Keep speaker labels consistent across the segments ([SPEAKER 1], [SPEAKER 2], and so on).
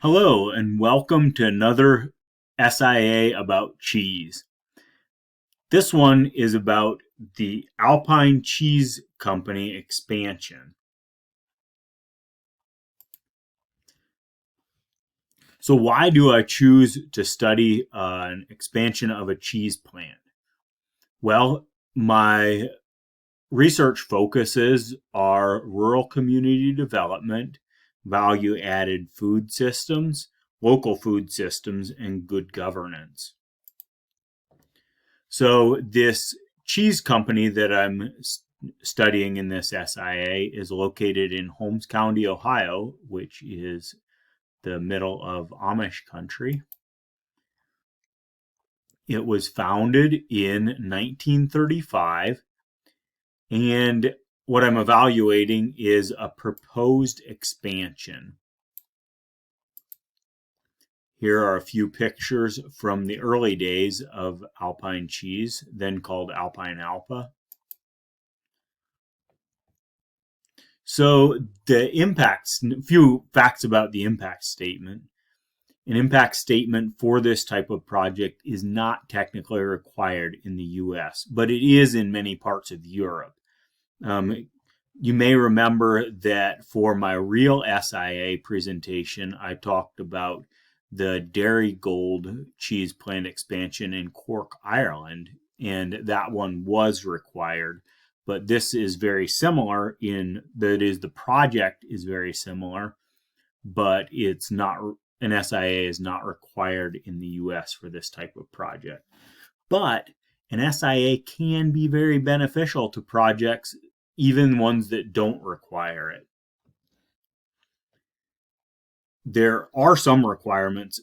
[SPEAKER 1] Hello, and welcome to another SIA about cheese. This one is about the Alpine Cheese Company expansion. So, why do I choose to study an expansion of a cheese plant? Well, my research focuses are rural community development, value added food systems, local food systems, and good governance. So this cheese company that I'm studying in this SIA is located in Holmes County, Ohio, which is the middle of Amish country. It was founded in 1935, and what I'm evaluating is a proposed expansion. Here are a few pictures from the early days of Alpine cheese, then called Alpine Alpa. So the impacts, a few facts about the impact statement. An impact statement for this type of project is not technically required in the US, but it is in many parts of Europe. You may remember that for my real SIA presentation, I talked about the Dairygold cheese plant expansion in Cork, Ireland, and that one was required. But this is very similar in that is the project is very similar, but it's not an SIA is not required in the US for this type of project. But an SIA can be very beneficial to projects, even ones that don't require it. There are some requirements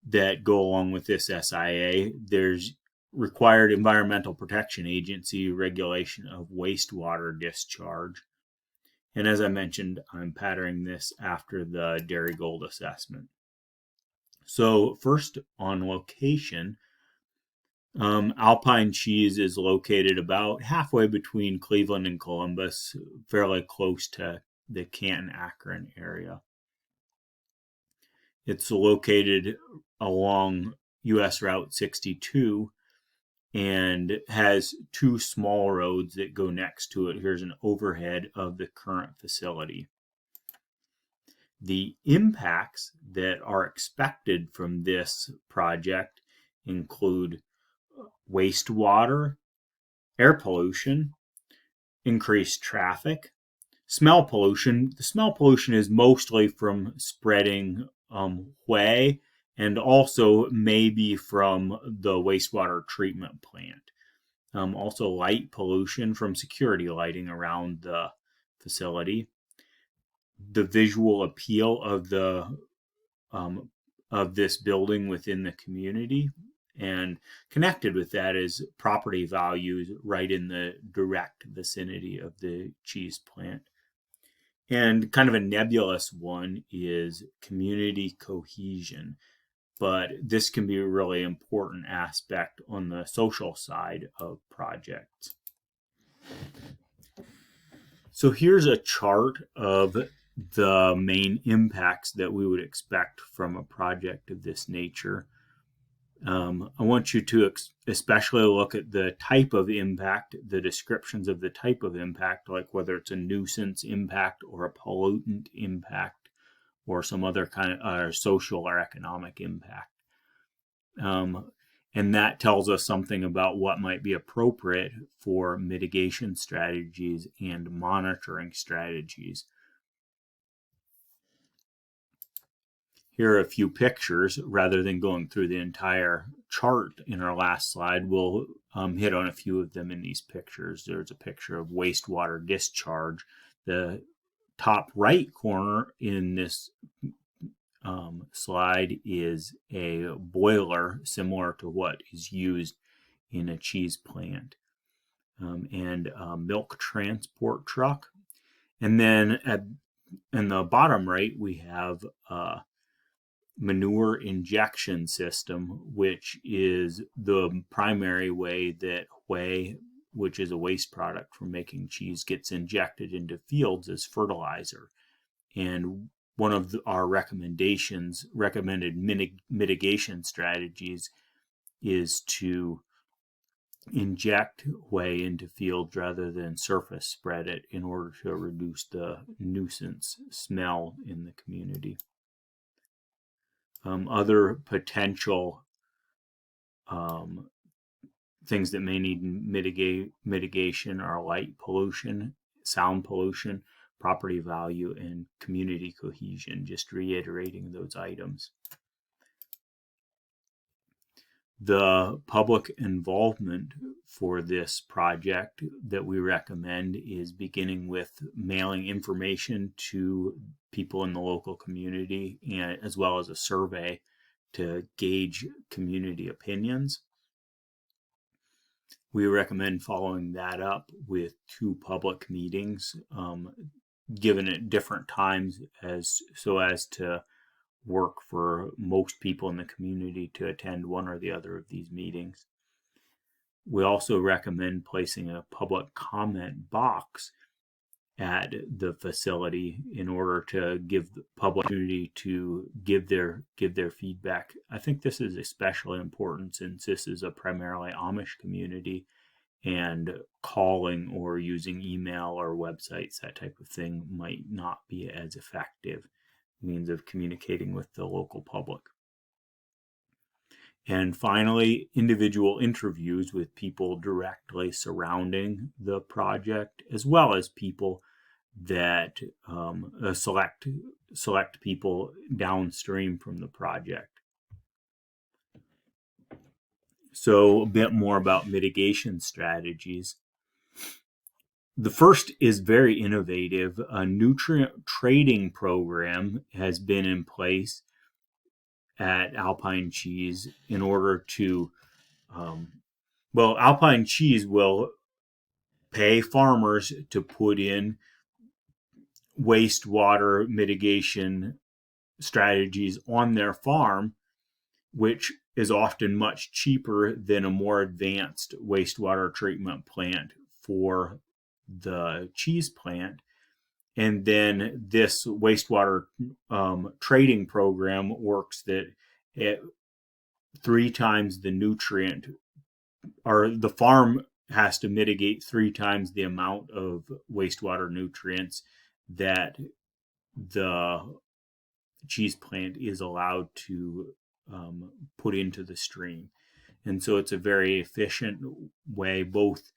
[SPEAKER 1] that go along with this SIA. There's required Environmental Protection Agency regulation of wastewater discharge. And as I mentioned, I'm patterning this after the Dairygold assessment. So first on location, Alpine Cheese is located about halfway between Cleveland and Columbus, fairly close to the Canton-Akron area. It's located along US Route 62 and has two small roads that go next to it. Here's an overhead of the current facility. The impacts that are expected from this project include wastewater, air pollution, increased traffic, smell pollution. The smell pollution is mostly from spreading whey and also maybe from the wastewater treatment plant. Also light pollution from security lighting around the facility. The visual appeal of this building within the community, and connected with that is property values right in the direct vicinity of the cheese plant. And kind of a nebulous one is community cohesion, but this can be a really important aspect on the social side of projects. So here's a chart of the main impacts that we would expect from a project of this nature. I want you to especially look at the type of impact, the descriptions of the type of impact, like whether it's a nuisance impact or a pollutant impact or some other kind of social or economic impact. And that tells us something about what might be appropriate for mitigation strategies and monitoring strategies. Here are a few pictures. Rather than going through the entire chart in our last slide, we'll hit on a few of them in these pictures. There's a picture of wastewater discharge. The top right corner in this slide is a boiler similar to what is used in a cheese plant, and a milk transport truck. And then in the bottom right, we have manure injection system, which is the primary way that whey, which is a waste product from making cheese, gets injected into fields as fertilizer. And one of our recommended mitigation strategies is to inject whey into fields rather than surface spread it in order to reduce the nuisance smell in the community. Other potential things that may need mitigation are light pollution, sound pollution, property value, and community cohesion, just reiterating those items. The public involvement for this project that we recommend is beginning with mailing information to people in the local community, and as well as a survey to gauge community opinions. We recommend following that up with 2 public meetings given at different times so as to work for most people in the community to attend one or the other of these meetings. We also recommend placing a public comment box at the facility in order to give the public opportunity to give their feedback. I think this is especially important since this is a primarily Amish community, and calling or using email or websites, that type of thing, might not be as effective means of communicating with the local public. And finally, individual interviews with people directly surrounding the project, as well as people that select people downstream from the project. So a bit more about mitigation strategies. The first is very innovative. A nutrient trading program has been in place at Alpine Cheese in order to, Alpine Cheese will pay farmers to put in wastewater mitigation strategies on their farm, which is often much cheaper than a more advanced wastewater treatment plant for the cheese plant. And then this wastewater trading program works that at 3 times the nutrient, or the farm has to mitigate 3 times the amount of wastewater nutrients that the cheese plant is allowed to put into the stream. And so it's a very efficient way, both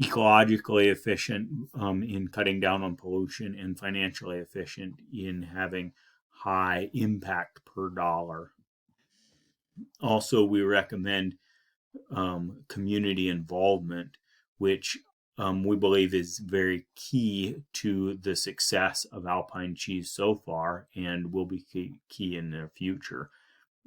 [SPEAKER 1] ecologically efficient in cutting down on pollution and financially efficient in having high impact per dollar. Also, we recommend community involvement, which we believe is very key to the success of Alpine Cheese so far and will be key in the future,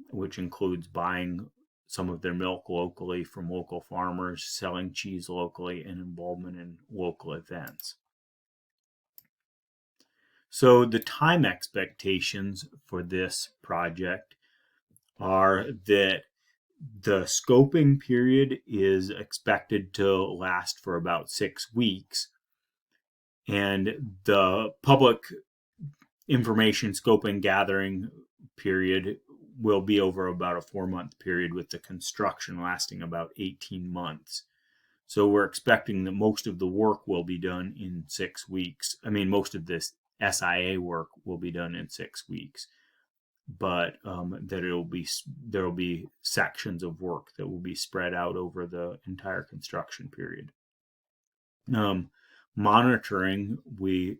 [SPEAKER 1] which includes buying some of their milk locally from local farmers, selling cheese locally, and involvement in local events. So the time expectations for this project are that the scoping period is expected to last for about 6 weeks, and the public information scoping gathering period will be over about a 4-month period, with the construction lasting about 18 months. So we're expecting that most of the work will be done in 6 weeks. Most of this SIA work will be done in 6 weeks, but that there will be sections of work that will be spread out over the entire construction period. Monitoring, we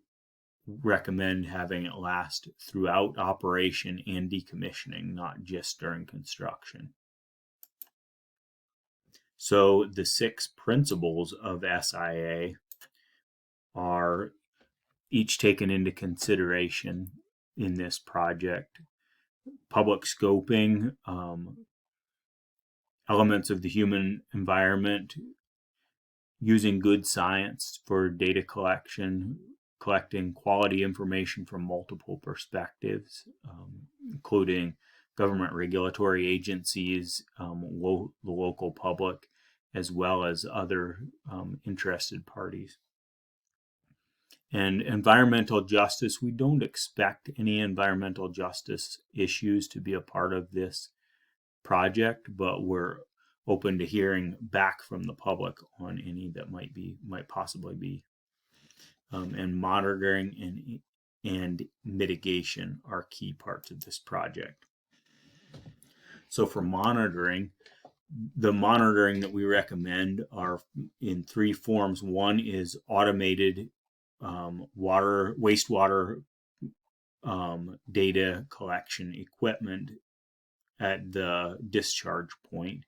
[SPEAKER 1] recommend having it last throughout operation and decommissioning, not just during construction. So the 6 principles of SIA are each taken into consideration in this project. Public scoping, elements of the human environment, using good science for data collection, collecting quality information from multiple perspectives, including government regulatory agencies, the local public, as well as other interested parties. And environmental justice, we don't expect any environmental justice issues to be a part of this project, but we're open to hearing back from the public on any that might possibly be. And monitoring and mitigation are key parts of this project. So for monitoring, the monitoring that we recommend are in three forms. One is automated wastewater data collection equipment at the discharge point,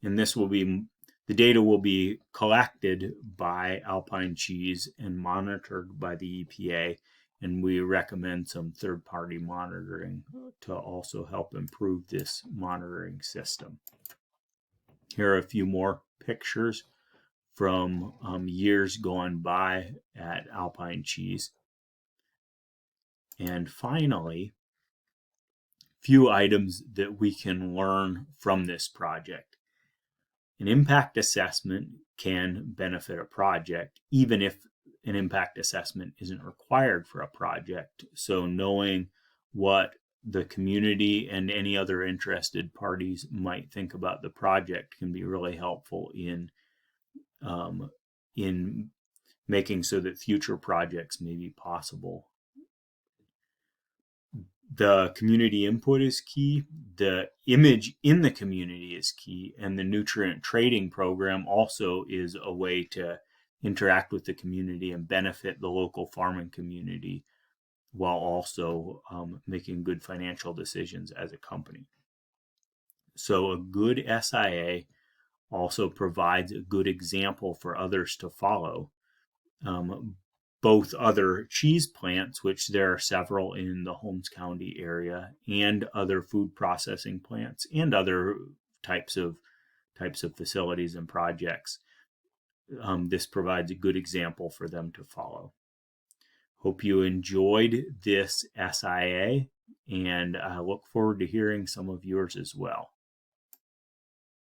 [SPEAKER 1] and the data will be collected by Alpine Cheese and monitored by the EPA, and we recommend some third-party monitoring to also help improve this monitoring system. Here are a few more pictures from years gone by at Alpine Cheese. And finally, few items that we can learn from this project. An impact assessment can benefit a project, even if an impact assessment isn't required for a project. So knowing what the community and any other interested parties might think about the project can be really helpful in making so that future projects may be possible. The community input is key. The image in the community is key. And the nutrient trading program also is a way to interact with the community and benefit the local farming community while also making good financial decisions as a company. So a good SIA also provides a good example for others to follow. Both other cheese plants, which there are several in the Holmes County area, and other food processing plants and other types of facilities and projects. This provides a good example for them to follow. Hope you enjoyed this SIA, and I look forward to hearing some of yours as well.